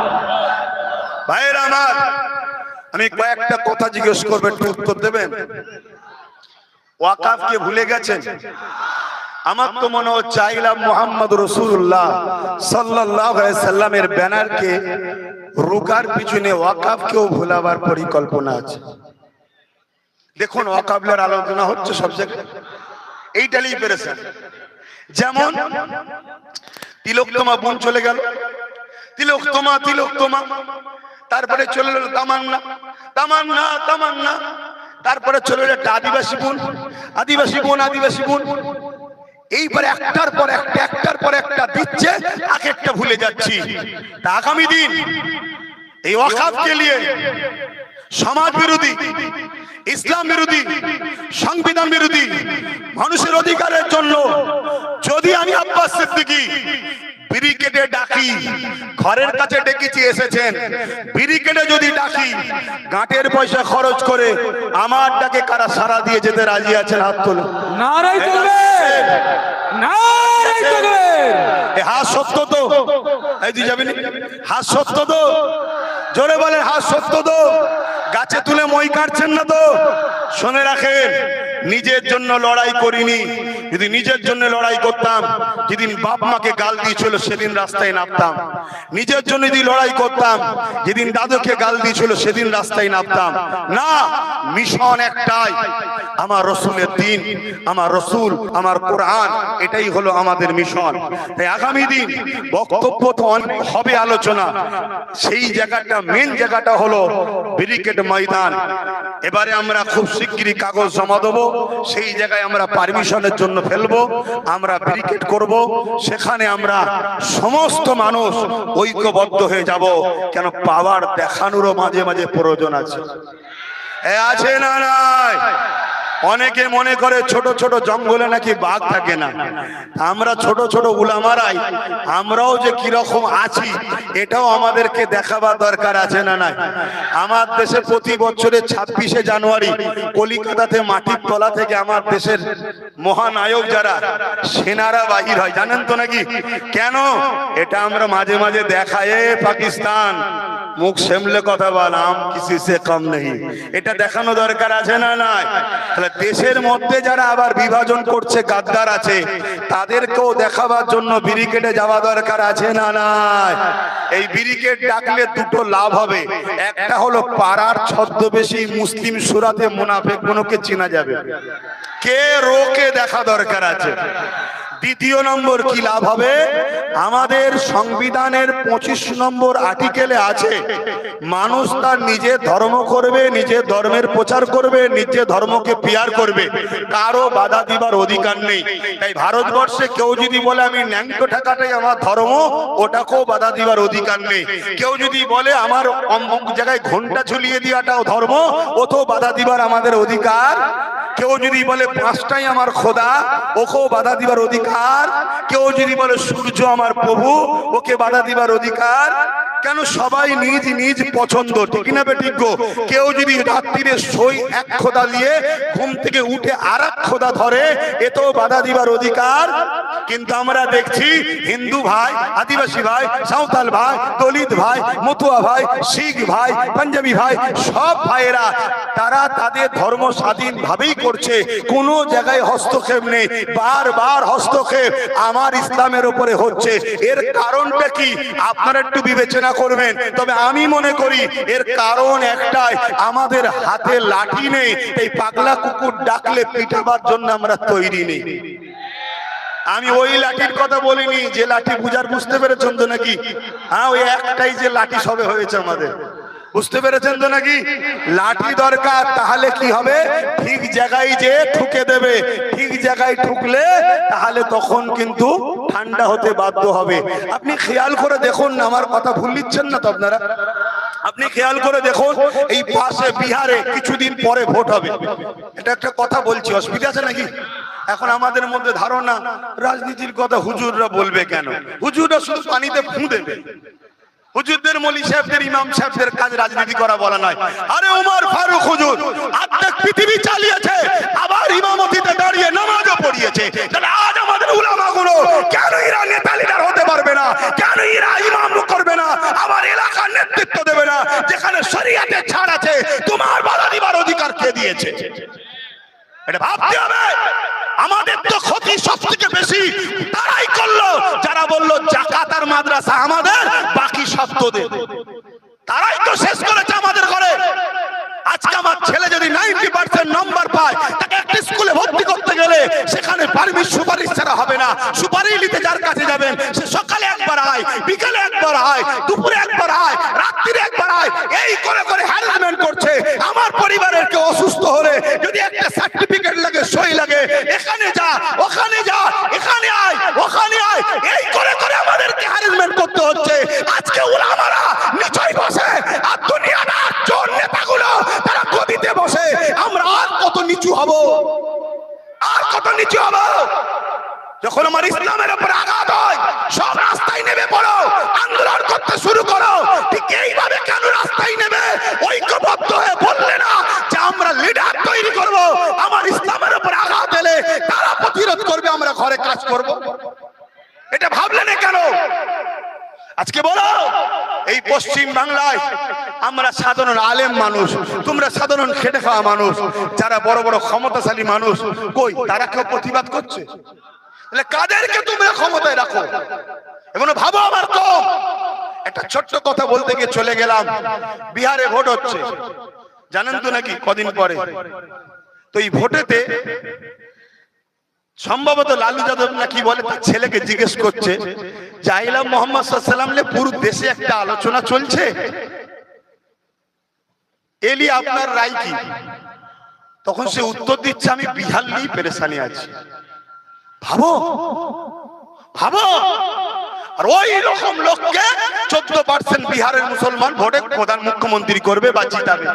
B: ভাইরা আমার, আমি কয়েকটা কথা জিজ্ঞেস করব, একটু উত্তর দেবেন। ওয়াকাফকে ভুলে গেছেন? আমার তো মনে হচ্ছে আইলাম মুহাম্মদ রাসূলুল্লাহ সাল্লাল্লাহু আলাইহি সাল্লামের ব্যানারকে রুকার পিছনে ওয়াকাফকেও ভুলাবার পরিকল্পনা আছে। দেখুন, ওয়াকাফের আলোচনা হচ্ছে সব জায়গায়, এইটাই পেরেছেন। যেমন তিলোত্তমা বোন চলে গেল, তিলোত্তমা তিলোত্তমা, তারপরে চলে এলো তামান্না তামান্না তামান্না, তারপরে চলে এলো একটা আদিবাসী বোন আদিবাসী বোন আদিবাসী বোন। এইবারে একটার পর একটা একটার পর একটা দিচ্ছে, এক একটা ভুলে যাচ্ছি। তা আগামী দিন এই ওয়াকফকে নিয়ে সমাজ বিরোধী, ইসলাম বিরোধী, সংবিধান বিরোধী, মানুষের অধিকারের জন্য যদি আমি আব্বাস সিদ্দিকী ব্রিগেডে ডাকি, ঘরের কাছে ডেকেছি এসেছেন, ব্রিগেডে যদি ডাকি গাঁটের পয়সা খরচ করে, আমার ডাকে কারা সারা দিয়ে যেতে রাজি আছেন? হাত তুলুন।
C: নারাই তাকবীর, নারাই তাকবীর।
B: এ হাত সত্য তো? এই তুই যাবি না? হাত সত্য তো? জোরে বলেন হাত সত্য তো? গাছে তুলে মই কাটছেন না তো? শুনে রাখেন, নিজের জন্য লড়াই করিনি। যদি নিজের জন্য লড়াই করতাম, যেদিন বাপ মাকে গাল দিয়েছিল সেদিন রাস্তায় নামতাম। নিজের জন্য যদি লড়াই করতাম, যেদিন দাদুকে গাল দিয়েছিল সেদিন রাস্তায় নামতাম না। মিশন একটাই, আমার রসুলের দিন, আমার রসুল, আমার কোরআন, এটাই হলো আমাদের মিশন। তাই আগামী দিন বক্তব্য তো অনেক হবে, আলোচনা, সেই জায়গাটা মেন জায়গাটা হলো ব্রিগেড ময়দান। এবারে আমরা খুব শিগগিরই কাগজ জমা দেবো, সেই জায়গায় আমরা পারমিশনের জন্য ফেলবো, আমরা ব্রিগেড করব, সেখানে আমরা সমস্ত মানুষ ঐক্যবদ্ধ হয়ে যাব। কেন পাওয়ার দেখানোরও মাঝে মাঝে প্রয়োজন আছে, আছে না নাই? অনেকে মনে করে ছোট ছোট জঙ্গলে নাকি বাঘ থাকে না। আমরা ছোট ছোট উলামারাই আমরাও যে কিরকম আছি এটাও আমাদেরকে দেখাবার দরকার আছে না নাই? আমার দেশে প্রতি বছরের 26শে জানুয়ারি কলিকাতাতে মাটির তলা থেকে আমার দেশের মহানায়ক যারা সেনারা বাহির হয়, জানেন তো নাকি? কেন? এটা আমরা মাঝে মাঝে দেখায়, পাকিস্তান মুখ সামলে কথা বল, আম কিসি সে কম নেই, এটা দেখানো দরকার আছে না নাই? তাহলে দেশের মধ্যে যারা আবার বিভাজন করছে, গাদ্দার আছে, তাদেরকেও দেখাবার জন্য ব্রিগেডে যাওয়া দরকার আছে না নাই? এই ব্রিগেড ডাকলে দুটো লাভ হবে। একটা হলো পাড়ার ছদ্মবেশী মুসলিম সুরাতে মুনাফিক গুলোকে চেনা যাবে, কে রোকে দেখা দরকার আছে। দ্বিতীয় নম্বর কি লাভ হবে? আমাদের সংবিধানের 25 নম্বর আর্টিকেলে আছে, মানুষ তার নিজের ধর্ম করবে, নিজের ধর্মের প্রচার করবে, নিজের ধর্মকে পিয়ার করবে, কারো বাধা দিবার অধিকার নেই। তাই ভারতবর্ষে কেউ যদি বলে আমি ন্যাংটো ঠাকাটাই আমার ধর্ম, ওটাকেও বাধা দিবার অধিকার নেই। কেউ যদি বলে আমার অমুক জায়গায় ঘন্টা ঝুলিয়ে দেওয়াটাও ধর্ম, ওতেও বাধা দিবার আমাদের অধিকার। কেউ যদি বলে পাঁচটাই আমার খোদা, ওকেও বাধা দিবার অধিকার। কেউ যদি বলে সূর্য আমার প্রভু, ওকে বাধা দিবার অধিকার। কেন? সবাই নিজ নিজ পছন্দ, ঠিক না বেঠিক গো? কেউ যদি রাত্রিরে শোয় এক খোদা দিয়ে, ঘুম থেকে উঠে আর এক খোদা ধরে, এতেও বাধা দিবার অধিকার। কিন্তু আমরা দেখছি হিন্দু ভাই, আদিবাসী ভাই, সাঁওতাল ভাই, দলিত ভাই, মতুয়া ভাই, শিখ ভাই, পাঞ্জাবি ভাই, সব ভাইয়েরা তারা তাদের ধর্ম স্বাধীন ভাবেই করছে, কোনো জায়গায় হস্তক্ষেপ নেই। বারবার হস্তক্ষেপ আমার ইসলামের উপরে হচ্ছে। এর কারণটা কি আপনারা একটু বিবেচনা করবেন। তবে আমি মনে করি এর কারণ একটাই, আমাদের হাতে লাঠি নেই। এই পাগলা কুকুর ডাকলে পিটাবার জন্য আমরা তৈরি নেই। আমি ওই লাঠির কথা বলিনি যে লাঠি বুঝতে পেরেছেন তো নাকি? হ্যাঁ, ওই একটাই যে লাঠি সবে হয়েছে আমাদের, বুঝতে পেরেছেন তো নাকি? লাঠি দরকার, তাহলে কি হবে? ঠিক জায়গায় যে ঠুকে দেবে, ঠিক জায়গায় ঠুকলে তাহলে তখন কিন্তু ঠান্ডা হতে বাধ্য হবে। আপনি খেয়াল করে দেখুন না, আমার কথা ভুল নিচ্ছেন না তো আপনারা? আপনি খেয়াল করে দেখুন, এই পাশে বিহারে কিছুদিন পরে ভোট হবে। এটা একটা কথা বলছি, অসুবিধা আছে নাকি? এখন আমাদের মধ্যে ধারণা রাজনীতির কথা হুজুররা বলবে কেন? হুজুররা শুধু পানিতে ফু দেবে। হুজুরদের, মৌলী সাহেবদের, ইমাম সাহেবদের কাজ রাজনীতি করা বলা নয়। আরে ওমর ফারুক হুজুর অর্ধেক পৃথিবী চালিয়েছে, আবার ইমামতিতে দাঁড়িয়ে নামাজও পড়িয়েছে। তাহলে আজ আমাদের উলামাগুলো কেন এরা নেতা লিডার হতে পারবে না? কেন এরা ইমাম করবে না? আবার এলাকার নেতৃত্ব দেবে না? যেখানে শরীয়তে ছাড় আছে, তোমার বাধা দিবার অধিকার কে দিয়েছে? এটা ভাবতে হবে। আমাদের তো ক্ষতি সব থেকে বেশি তারাই করলো যারা বললো জাকাত আর মাদ্রাসা আমাদের, বাকি সব তোদের। তারাই তো শেষ করেছে আমাদের ঘরে। আজকে আমার ছেলে যদি 90% নাম্বার পায়, তাকে একটা স্কুলে ভর্তি করতে গেলে সেখানে পারমিট সুপারিশ ছাড়া হবে না। সুপারিশ নিতে যার কাছে যাবেন, সে সকালে একবার একবার আয়, বিকেলে একবার আয়, দুপুরে একবার আয়, রাত্রিরে একবার আয়, এই করে করে হ্যারাসমেন্ট করছে। আমার পরিবারের কেউ অসুস্থ হলে যদি একটা সার্টিফিকেট লাগে, সই লাগে, এখানে যা, ওখানে যা, এখানে আয়, ওখানে আয়, এই করে করে আমাদেরকে হ্যারাসমেন্ট করতে হচ্ছে। আজকে উলামারা নিচয় বসে আর দুনিয়ার চোর নেতাগুলো তারা গদিতে বসে। আমরা আর কত নিচু হব, আর কত নিচু হব? যখন আমার ইসলামের উপর আঘাত হয়, সব রাস্তায় নেমে পড়ো, আন্দোলন করতে শুরু করো। ঠিক এইভাবে কেন রাস্তায় নেমে ঐক্যবদ্ধ হয়ে বললে না যে আমরা লিডার তৈরি করব, আমার ইসলামের উপর আঘাত এলে তারা প্রতিরোধ করবে, আমরা ঘরে কাজ করব? এটা ভাবলে না কেন? আজকে বলো, এই পশ্চিম বাংলায় আমরা সাধারণ আলেম মানুষ, তোমরা সাধারণ খেটে খাওয়া মানুষ, যারা বড় বড় ক্ষমতাশালী মানুষ, কই তারা কেউ প্রতিবাদ করছে? তাহলে কাদেরকে তোমরা ক্ষমতায় রাখো? এবং ভাবো আমার কম। একটা ছোট্ট কথা বলতে গিয়ে চলে গেলাম। বিহারে ভোট হচ্ছে, জানেন তো নাকি কদিন পরে? তো এই ভোটেতে সম্ভবত লালু যাদব না কি বলে, তার ছেলেকে জিজ্ঞেস করছে যে আইলা মোহাম্মদ সাল্লাল্লাহু আলাইহি ওয়াসাল্লাম পুরো দেশে একটা আলোচনা চলছে, এলি আপনার রায় কি? তখন সে উত্তর দিচ্ছে, আমি বিহার নিয়ে পেরেশানি আছি। ভাবো ভাবো, আর ওই রকম লোককে 14% বিহারের মুসলমান ভোটে প্রধান মুখ্যমন্ত্রী করবে বা জিতাবে,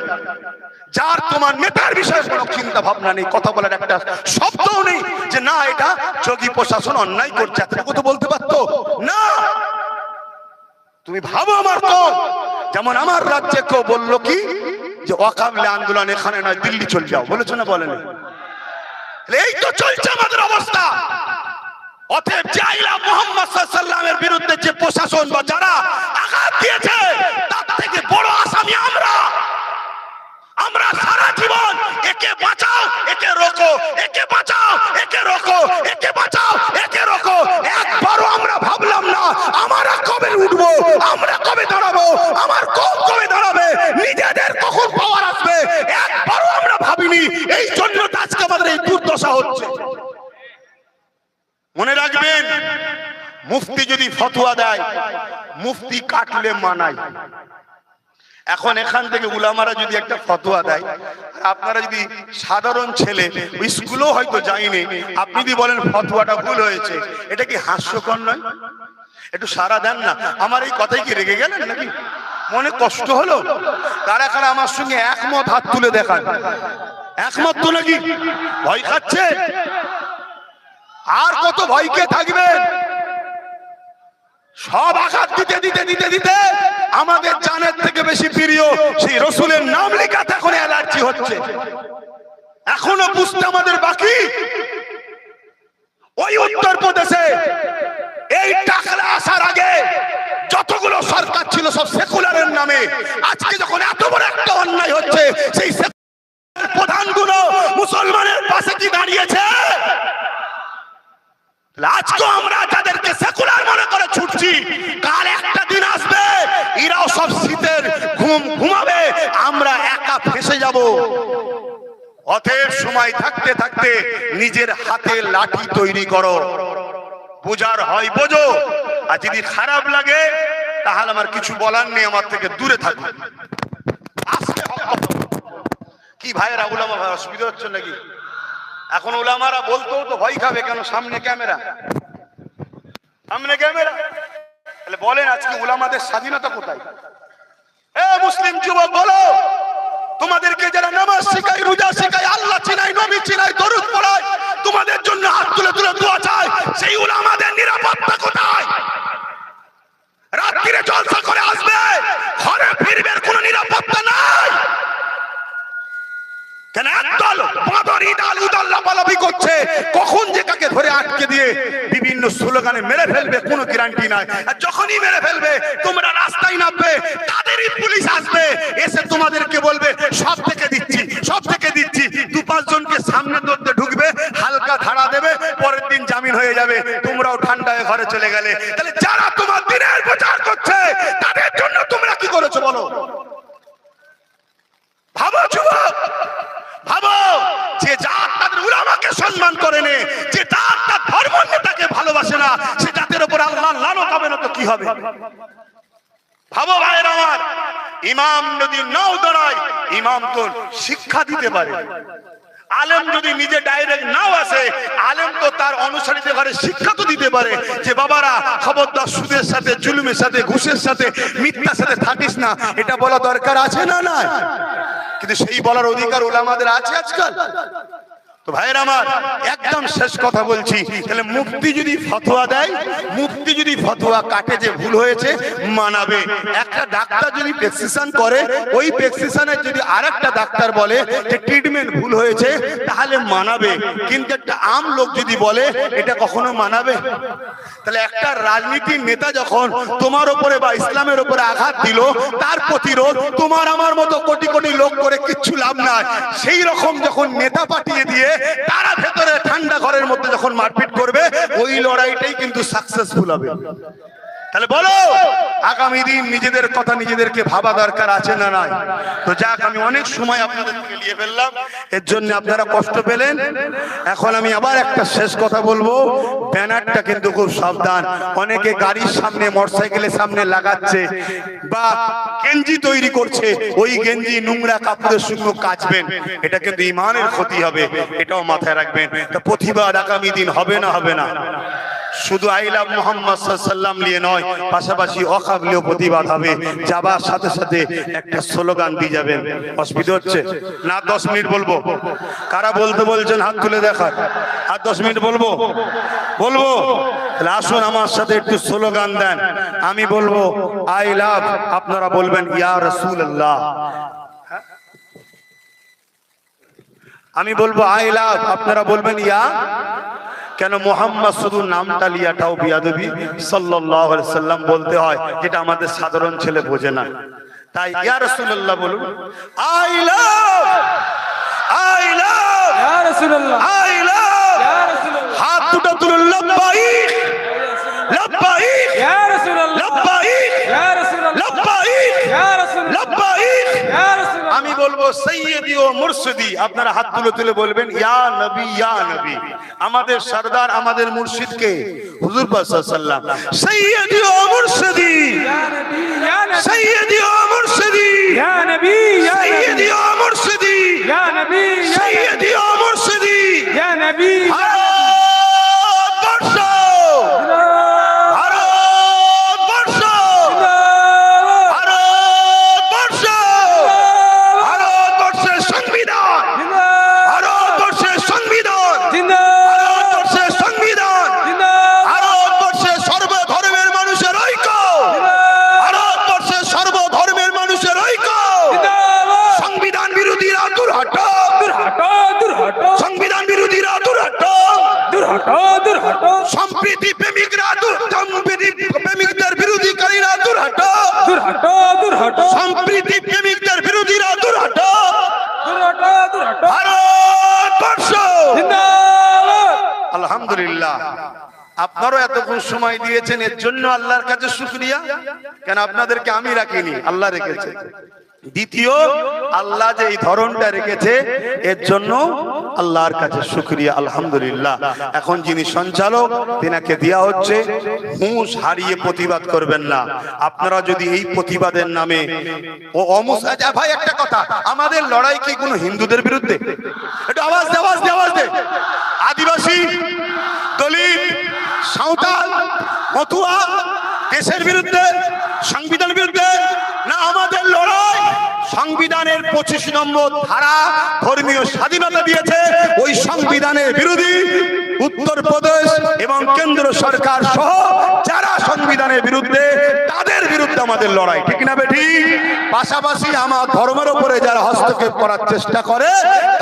B: যার তোমার নেতার বিষয়ে কোনো চিন্তা ভাবনা নেই, কথা বলার একটা শব্দও নেই যে না এটা যোগী প্রশাসন অন্যায় করছে, এতটুকু তো বলতে পারতো না। তুমি ভাবো আমার তো, যেমন আমার রাজ্যে কেউ বললো কি যে ওয়াকাবলে আন্দোলন এখানে নয়, দিল্লি চলে যাও, বলেছো না বলেনি? এই তো চলছে আমাদের অবস্থা। অতএব জাইলা মুহাম্মদ সাল্লাল্লাহু আলাইহি ওয়াসাল্লামের বিরুদ্ধে যে প্রশাসন বা যারা আঘাত দিয়েছে, তার থেকে বড় আসামি আমরা। আমরা সারা জীবন একে বাঁচাও, একে রোকো, একে বাঁচাও, একে রোকো, একে বাঁচাও, একে রোকো। একবারও আমরা ভাবলাম না আমরা কবে উঠবো, আমরা কবে দাঁড়াবো, আমার কম কবে দাঁড়াবে, নিজেদের কখন পাওয়ার আসবে, একবারও আমরা ভাবিনি। এই জন্য আজকে আমাদের এই দুর্দশা হচ্ছে। মনে রাখবেন, মুফতি যদি ফতোয়া দেয়, মুফতি কাটলে মানায়। এখন এখান থেকে উলামারা যদি একটা ফতোয়া দেয়, আপনারা যদি সাধারণ ছেলে, স্কুলেও হয়তো যায়নি, আপনি যদি বলেন ফতোয়াটা ভুল হয়েছে, এটা কি হাস্যকর নয়? একটু সারা দেন না। আমার এই কথাই কি রেগে গেলেন নাকি? মনে কষ্ট হলো? কারা কারা আমার সঙ্গে একমত হাত তুলে দেখান। একমত তো নাকি? ভয় খাচ্ছে? আর কত ভয়কে থাকবেন? সব আঘাত দিতে দিতে দিতে দিতে আমাদের জানের থেকে বেশি প্রিয় সেই রসুলের নাম লেখাতে এখন অ্যালার্জি হচ্ছে। এখনো বুঝতে আমাদের বাকি। ওই উত্তরপ্রদেশে এই টাকলা আসার আগে যতগুলো সরকার ছিল সব সেকুলারের নামে, আজকে যখন এত বড় একটা অন্যায় হচ্ছে, সেই প্রধানগুলো মুসলমানের পাশে কি দাঁড়িয়েছে? আজকে আমরা যাদেরকে সেকুলার মনে করে ছুটছি, কাল একটা দিন আসবে এরাও সব শীতের ঘুম ঘুমাবে, আমরা একা ফেঁসে যাব। অতএব সময় থাকতে থাকতে নিজের হাতে লাঠি তৈরি করো, বোঝার হয় বোঝো, আর যদি খারাপ লাগে তাহলে আমার কিছু বলার নেই, আমার থেকে দূরে থাকবে। কি ভাইয়েরা, উলামা ভাই অসুবিধা হচ্ছে নাকি? এখন উলামারা বলতেও তো ভয় খাবে, কেন? সামনে ক্যামেরা, সামনে ক্যামেরা। তাহলে বলেন আজকে উলামাদের স্বাধীনতা কোথায়? এ মুসলিম যুবক বলো, তোমাদেরকে যারা নামাজ শেখায়, রোজা শেখায়, আল্লাহ চিনায়, নবী চিনায়, দরুদ পড়ায়, তোমাদের জন্য হাত তুলে তুলে দোয়া চায়, সেই উলামাদের নিরাপত্তা কোথায়? রাত্রিরে জলসা করে আসবে, ঘরে ফিরবে, কোনো নিরাপত্তা নাই। কেন? একদল বাঁদর ইদাল উদাল লাফালাফি করছে, কখন যে কাকে ধরে আটকে দিয়ে বিভিন্ন স্লোগানে মেরে ফেলবে কোনো গ্যারান্টি নাই। আর যখনই মেরে ফেলবে তোমরা রাস্তায় নামবে, তাদেরই পুলিশ আসবে, এসে তোমাদেরকে বলবে সব থেকে দিচ্ছি, সব থেকে দিচ্ছি। 2-5 জনকে সামনে ধরতে ঢুকবে, হালকা ধারা দেবে, পরের দিন জামিন হয়ে যাবে, তোমরাও ঠান্ডায় ঘরে চলে গেলে। তাহলে যারা তোমার দিনের প্রচার করছে তাদের জন্য তোমরা কি করেছো বলো? ভাবো যুবক, ভাবো, যে জাত তাদের উলামাকে সম্মান করে না, যে জাত তার ধর্ম নেতাকে ভালোবাসে না, সে জাতের উপর আল্লাহর লানত হবে না তো কি কি হবে? ভাবো ভাইয়ের আমার, ইমাম যদি নাও দাঁড়ায়, ইমাম তো শিক্ষা দিতে পারে। আলেম যদি নিজে ডাইরেক্ট নাও আসে, আলেম তো তার অনুসারীদের ঘরে শিক্ষা তো দিতে পারে যে বাবারা খবরদার সুদের সাথে, জুলুমের সাথে, ঘুষের সাথে, মিথ্যার সাথে থাকিস না। এটা বলা দরকার আছে না? না, কিন্তু সেই বলার অধিকার উলামাদের আছে আজকাল? তো ভাইয়ের আমার, একদম শেষ কথা বলছি, তাহলে মুফতি যদি ফতোয়া দেয়, মুফতি যদি ফতোয়া কাটে যে ভুল হয়েছে, মানাবে। একটা ডাক্তার যদি প্রেসক্রিপশন করে, ওই প্রেসক্রিপশনের যদি আরেকটা ডাক্তার বলে যে ট্রিটমেন্ট ভুল হয়েছে, তাহলে মানাবে। কিন্তু একটা আম লোক যদি বলে, এটা কখনো মানাবে? তাহলে একটা রাজনীতির নেতা যখন তোমার উপরে বা ইসলামের উপরে আঘাত দিল, তার প্রতিরোধ তোমার আমার মতো কোটি কোটি লোক করে কিচ্ছু লাভ নাই। সেই রকম যখন নেতা পাঠিয়ে দিয়ে তারা ভেতরে ঠান্ডা ঘরের মধ্যে যখন মারপিট করবে, ওই লড়াইটাই কিন্তু সাকসেসফুল হবে। তাহলে বলো, আগামী দিন নিজেদের কথা নিজেদেরকে ভাবা দরকার আছে না নাই? তো যাক, আমি অনেক সময় আপনাদেরকে নিয়ে ফেললাম, এর জন্য আপনারা কষ্ট পেলেন। এখন আমি আবার একটা শেষ কথা বলবো, ব্যানারটা কিন্তু খুব সাবধান। অনেকে গাড়ির সামনে, মোটরসাইকেলের সামনে লাগাচ্ছে বা গেঞ্জি তৈরি করছে, ওই গেঞ্জি নোংরা কাপড়ের সঙ্গে কাচবেন, এটা কিন্তু ইমানের ক্ষতি হবে, এটাও মাথায় রাখবেন। তো প্রতিবাদ আগামী দিন হবে না? হবে না? শুধু আই লাভ মোহাম্মদ সাল্লাল্লাহু নিয়ে নয়, পাশাপাশি অকাবলিও প্রতিবাদ হবে। যাবার সাথে সাথে একটা স্লোগান দিয়ে যাবেন। অসুবিধা হচ্ছে না? 10 মিনিট বলবো। কারা বলতে বলছেন হাত তুলে দেখান। আর 10 মিনিট বলবো? তাহলে আসুন আমার সাথে একটু স্লোগান দেন। আমি বলবো আই লাভ, আপনারা বলবেন ইয়া রাসূলুল্লাহ। আমি বলবো আই লাভ, আপনারা বলবেন ইয়া। কেন মোহাম্মদ শুধু নামটা লিয়াটাও বিয়াদবি, সাল্লাল্লাহু আলাইহি সাল্লাম বলতে হয়, যেটা আমাদের সাধারণ ছেলে বোঝে না। তাই ইয়া রাসূলুল্লাহ বলুন। আই লাভ, আই লাভ,
C: ইয়া রাসূলুল্লাহ,
B: আই লাভ।
C: ইয়া রাসূলুল্লাহ,
B: হাত দুটো তুলুন। লব্বাইক, লব্বাইক,
C: ইয়া রাসূলুল্লাহ,
B: লব্বাইক,
C: ইয়া রাসূলুল্লাহ,
B: লব্বাইক,
C: ইয়া রাসূলুল্লাহ,
B: লব্বাইক।
C: ইয়া রাসূলুল্লাহ।
B: আমি বলবো সৈয়দি ও মুর্শিদি, আপনারা হাত তুলে তুলে বলবেন ইয়া নবী, ইয়া নবী। আমাদের সরদার, আমাদের মুর্শিদকে হুজুর পাক সাল্লাল্লাহু আলাইহি ওয়াসাল্লাম সৈয়দি ও মুর্শিদি,
C: ইয়া নবী, ইয়া নবী,
B: সৈয়দি ও মুর্শিদি,
C: ইয়া নবী, ইয়া নবী,
B: সৈয়দি ও মুর্শিদি,
C: ইয়া নবী,
B: সৈয়দি ও মুর্শিদি।
C: ইয়া নবী,
B: ভারতবর্ষ, ভারতবর্ষ, ভারতবর্ষ, ভারতবর্ষের সংবিধান, ভারতবর্ষের সংবিধান, ভারতবর্ষের সংবিধান, ভারতবর্ষের সর্বধর্মের মানুষের ঐক্য, ভারতবর্ষের সর্বধর্মের মানুষের ঐক্য। সংবিধান বিরোধীরা দূর হটো, সংবিধান বিরোধীরা দূর হটো, সম্প্রীতি প্রেমিকরা দূর, সম্প্রীতি প্রেমিকদের বিরোধীকারীরা দূর হটো, সম্প্রীতি প্রেমিকদের বিরোধীরা দূর হটো। ভারতবর্ষ। আলহামদুলিল্লাহ, আপনারও এতক্ষণ সময় দিয়েছেন, এর জন্য আল্লাহর কাছে শুকরিয়া। কেন আপনাদেরকে আমি রাখিনি, আল্লাহ রেখেছে। দ্বিতীয়, আল্লাহ যে এই ধরনটা রেখেছে, এর জন্য আল্লাহর কাছে শুকরিয়া। আলহামদুলিল্লাহ। এখন যিনি সঞ্চালক, তিনাকে দেয়া হচ্ছে। হুঁশ হারিয়ে প্রতিবাদ করবেন না। আপনারা যদি এই প্রতিবাদের নামে ভাই একটা কথা, আমাদের লড়াই কি কোনো হিন্দুদের বিরুদ্ধে? একটু আওয়াজ দে, আওয়াজ দে, আওয়াজ দে। আদিবাসী, দলিত, সাঁওতাল, মতুয়া দেশের বিরুদ্ধে, সংবিধানের বিরুদ্ধে না? আমাদের লড়াই সংবিধানের 25 নম্বর ধারা ধর্মীয় স্বাধীনতা দিয়েছে, ওই সংবিধানের বিরোধী উত্তরপ্রদেশ এবং কেন্দ্র সরকার সহ যারা সংবিধানের বিরুদ্ধে, তাদের বিরুদ্ধে আমাদের লড়াই, ঠিক না বেঠি? পাশাপাশি আমার ধর্মের উপরে যারা হস্তক্ষেপ করার চেষ্টা করে,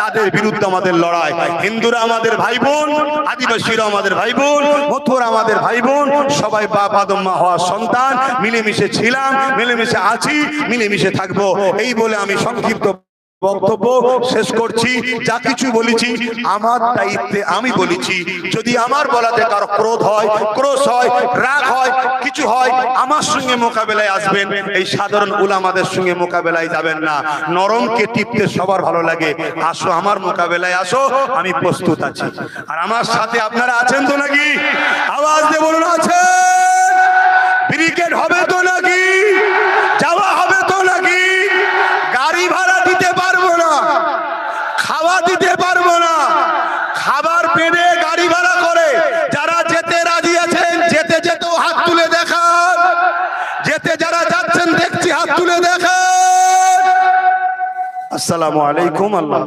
B: তাদের বিরুদ্ধে আমাদের লড়াই। হিন্দুরা আমাদের ভাই বোন, আদিবাসীরা আমাদের ভাই বোন, মথুরা আমাদের ভাই বোন, সবাই বাপ আদম মা হওয়ার সন্তান। মিলেমিশে ছিলাম, মিলেমিশে আছি, মিলেমিশে থাকবো। এই বলে আমি সংক্ষিপ্ত বক্তব্য শেষ করছি। যা কিছু বলেছি আমার দায়িত্বে আমি বলেছি। যদি আমার বলাতে কারো ক্রোধ হয়, ক্রোশ হয়, রাগ হয়, কিছু হয়, আমার সঙ্গে মোকাবেলায় আসবেন। এই সাধারণ উলামাদের সঙ্গে মোকাবেলায় যাবেন না। নরমকে টিপতে সবার ভালো লাগে। আসো, আমার মোকাবেলায় আসো, আমি প্রস্তুত আছি। আর আমার সাথে আপনারা আছেন তো নাকি? আওয়াজ দিয়ে বলুন, আছেন? ক্রিকেট হবে তো নাকি, যাওয়া হবে তো নাকি, গাড়ি ভাড়া দিতে পারবো না, খাওয়া দিতে পারবো না, খাবার পেড়ে গাড়ি ভাড়া করে যারা যেতে রাজি আছেন, যেতে যেতেও হাত তুলে দেখান, যেতে যারা যাচ্ছেন দেখছি হাত তুলে দেখান। আসসালামু আলাইকুম। আল্লাহ